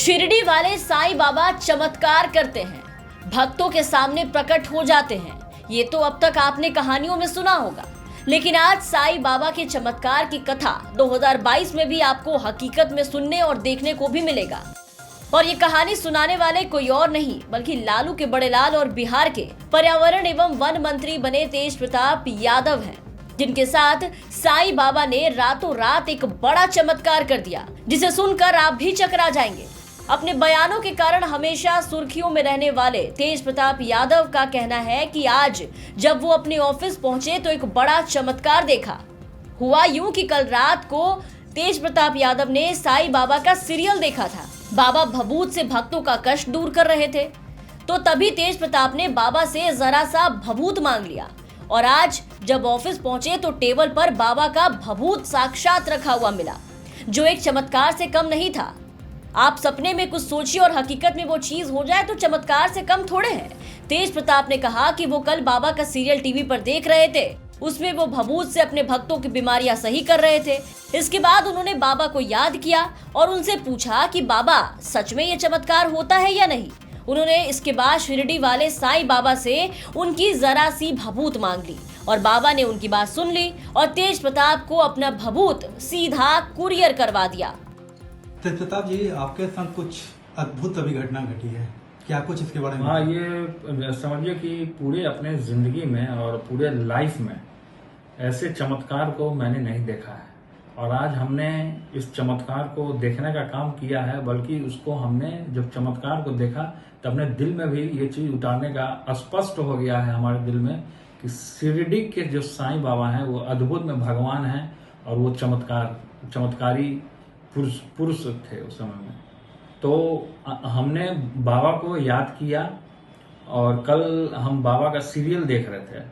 शिरडी वाले साईं बाबा चमत्कार करते हैं, भक्तों के सामने प्रकट हो जाते हैं। ये तो अब तक आपने कहानियों में सुना होगा, लेकिन आज साईं बाबा के चमत्कार की कथा 2022 में भी आपको हकीकत में सुनने और देखने को भी मिलेगा। और ये कहानी सुनाने वाले कोई और नहीं बल्कि लालू के बड़े लाल और बिहार के पर्यावरण एवं वन मंत्री बने तेज प्रताप यादव हैं, जिनके साथ साईं बाबा ने रातों रात एक बड़ा चमत्कार कर दिया, जिसे सुनकर आप भी चकरा जाएंगे। अपने बयानों के कारण हमेशा सुर्खियों में रहने वाले तेज प्रताप यादव का कहना है कि आज जब वो अपने ऑफिस पहुंचे तो एक बड़ा चमत्कार देखा। हुआ यूं कि कल रात को तेज प्रताप यादव ने साईं बाबा का सीरियल देखा था। बाबा भभूत से भक्तों का कष्ट दूर कर रहे थे, तो तभी तेज प्रताप ने बाबा से जरा सा भभूत मांग लिया। और आज जब ऑफिस पहुंचे तो टेबल पर बाबा का भभूत साक्षात रखा हुआ मिला, जो एक चमत्कार से कम नहीं था। आप सपने में कुछ सोचिए और हकीकत में वो चीज हो जाए तो चमत्कार से कम थोड़े है। तेज प्रताप ने कहा कि वो कल बाबा का सीरियल टीवी पर देख रहे थे, उसमें वो भभूत से अपने भक्तों की बीमारियां सही कर रहे थे। इसके बाद उन्होंने बाबा को याद किया और उनसे पूछा कि बाबा सच में ये चमत्कार होता है या नहीं। उन्होंने इसके बाद शिरडी वाले साईं बाबा से उनकी जरा सी भभूत मांग ली और बाबा ने उनकी बात सुन ली और तेज प्रताप को अपना भभूत सीधा कुरियर करवा दिया। तेज प्रताप जी, आपके साथ कुछ अद्भुत अभी घटना घटी है, क्या कुछ इसके बारे में? हाँ, ये समझिए कि पूरे अपने जिंदगी में और पूरे लाइफ में ऐसे चमत्कार को मैंने नहीं देखा है। और आज हमने इस चमत्कार को देखने का काम किया है, बल्कि उसको हमने जब चमत्कार को देखा तो अपने दिल में भी ये चीज उतारने का स्पष्ट हो गया है हमारे दिल में कि शिरडी के जो साईं बाबा हैं वो अद्भुत में भगवान हैं और वो चमत्कारी पुरुष थे उस समय में। तो हमने बाबा को याद किया और कल हम बाबा का सीरियल देख रहे थे,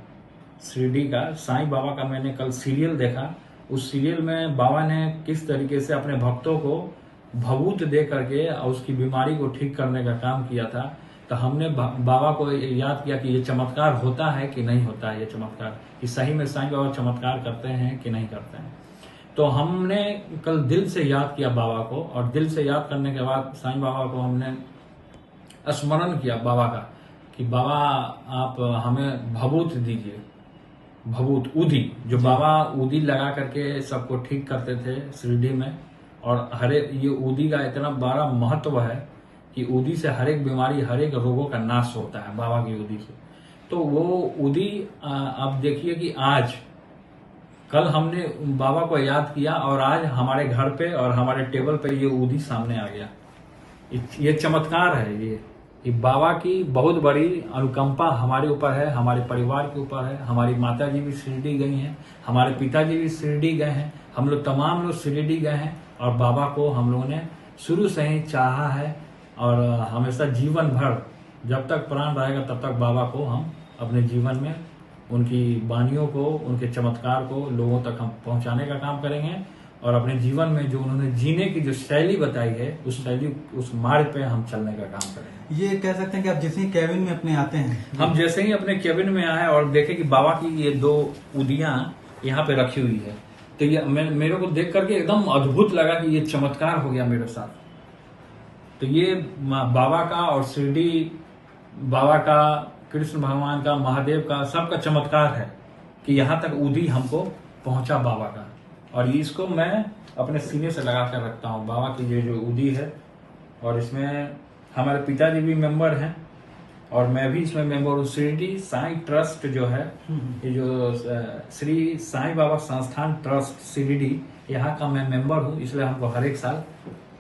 शिरडी का साईं बाबा का मैंने कल सीरियल देखा। उस सीरियल में बाबा ने किस तरीके से अपने भक्तों को भभूत दे करके और उसकी बीमारी को ठीक करने का काम किया था। तो हमने बाबा को याद किया कि ये चमत्कार होता है कि नहीं होता है, ये चमत्कार कि सही में साईं बाबा चमत्कार करते हैं कि नहीं करते हैं। तो हमने कल दिल से याद किया बाबा को, और दिल से याद करने के बाद साईं बाबा को हमने स्मरण किया बाबा का कि बाबा आप हमें भभूत दीजिए, भभूत ऊदी, जो बाबा ऊदी लगा करके सबको ठीक करते थे शिरडी में। और ये ऊदी का इतना बड़ा महत्व है कि ऊदी से हर एक बीमारी, हर एक रोगों का नाश होता है बाबा की ऊदी से। तो वो ऊदी आप देखिए कि आज कल हमने बाबा को याद किया और आज हमारे घर पे और हमारे टेबल पे ये ऊदी सामने आ गया। ये चमत्कार है। ये बाबा की बहुत बड़ी अनुकंपा हमारे ऊपर है, हमारे परिवार के ऊपर है। हमारी माता जी भी शिरडी गई हैं, हमारे पिताजी भी शिरडी गए हैं, हम लोग तमाम लोग शिरडी गए हैं और बाबा को हम लोगों ने शुरू से ही चाहा है और हमेशा जीवन भर जब तक प्राण रहेगा तब तक बाबा को हम अपने जीवन में उनकी वाणियों को, उनके चमत्कार को लोगों तक हम पहुंचाने का काम करेंगे और अपने जीवन में जो उन्होंने जीने की जो शैली बताई है उस शैली, उस मार्ग पे हम चलने का काम करेंगे। ये कह सकते हैं कि आप जैसे ही केबिन में अपने आते हैं, हम जैसे ही अपने केबिन में आए और देखे कि बाबा की ये 2 ऊदियां यहाँ पे रखी हुई है, तो ये मेरे को देख करके एकदम अद्भुत लगा कि ये चमत्कार हो गया मेरे साथ। तो ये बाबा का और शिरडी बाबा का, कृष्ण भगवान का, महादेव का, सबका चमत्कार है कि यहाँ तक ऊदी हमको पहुंचा बाबा का। और इसको मैं अपने सीने से लगा कर रखता हूँ, बाबा की ये जो ऊदी है। और इसमें हमारे पिताजी भी मेंबर हैं और मैं भी इसमें मेंबर हूँ। शिरडी साईं ट्रस्ट जो है, ये जो श्री साईं बाबा संस्थान ट्रस्ट शिरडी, यहाँ का मैं मेंबर हूँ, इसलिए हमको हर एक साल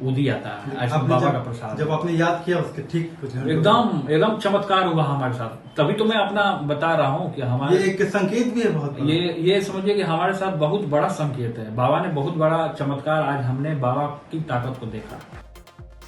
ऊदी आता है बाबा का प्रसाद। जब आपने याद किया उसके ठीक कुछ एकदम चमत्कार हुआ हमारे साथ। तभी तो मैं अपना बता रहा हूँ कि हमारे ये एक संकेत भी है बहुत बड़ा। ये समझिए कि हमारे साथ बहुत बड़ा संकेत है। बाबा ने बहुत बड़ा चमत्कार, आज हमने बाबा की ताकत को देखा।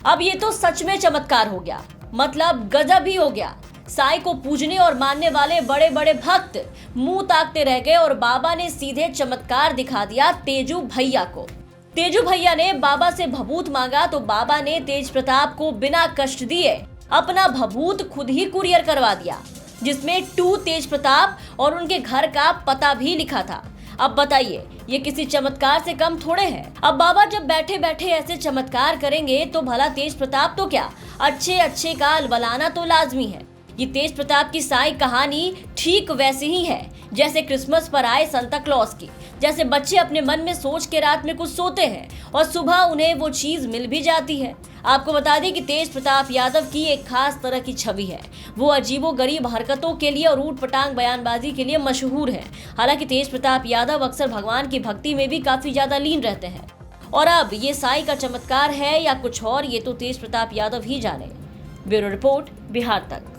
अब ये तो सच में चमत्कार हो गया, मतलब गजब ही हो गया। साईं को पूजने और मानने वाले बड़े बड़े भक्त मुंह ताकते रह गए और बाबा ने सीधे चमत्कार दिखा दिया तेजू भैया को। तेजू भैया ने बाबा से भभूत मांगा तो बाबा ने तेज प्रताप को बिना कष्ट दिए अपना भभूत खुद ही कुरियर करवा दिया, जिसमें टू तेज प्रताप और उनके घर का पता भी लिखा था। अब बताइए, ये किसी चमत्कार से कम थोड़े हैं। अब बाबा जब बैठे बैठे ऐसे चमत्कार करेंगे तो भला तेज प्रताप तो क्या, अच्छे का अलबलाना तो लाजमी है। ये तेज प्रताप की साई कहानी ठीक वैसी ही है जैसे क्रिसमस पर आए सांता क्लॉज की। जैसे बच्चे अपने मन में सोच के रात में कुछ सोते हैं और सुबह उन्हें वो चीज मिल भी जाती है। आपको बता दें कि तेज प्रताप यादव की एक खास तरह की छवि है। वो अजीबोगरीब हरकतों के लिए और ऊट पटांग बयानबाजी के लिए मशहूर है। हालांकि तेज प्रताप यादव अक्सर भगवान की भक्ति में भी काफी ज्यादा लीन रहते हैं। और अब ये साई का चमत्कार है या कुछ और, ये तो तेज प्रताप यादव ही जाने। ब्यूरो रिपोर्ट, बिहार तक।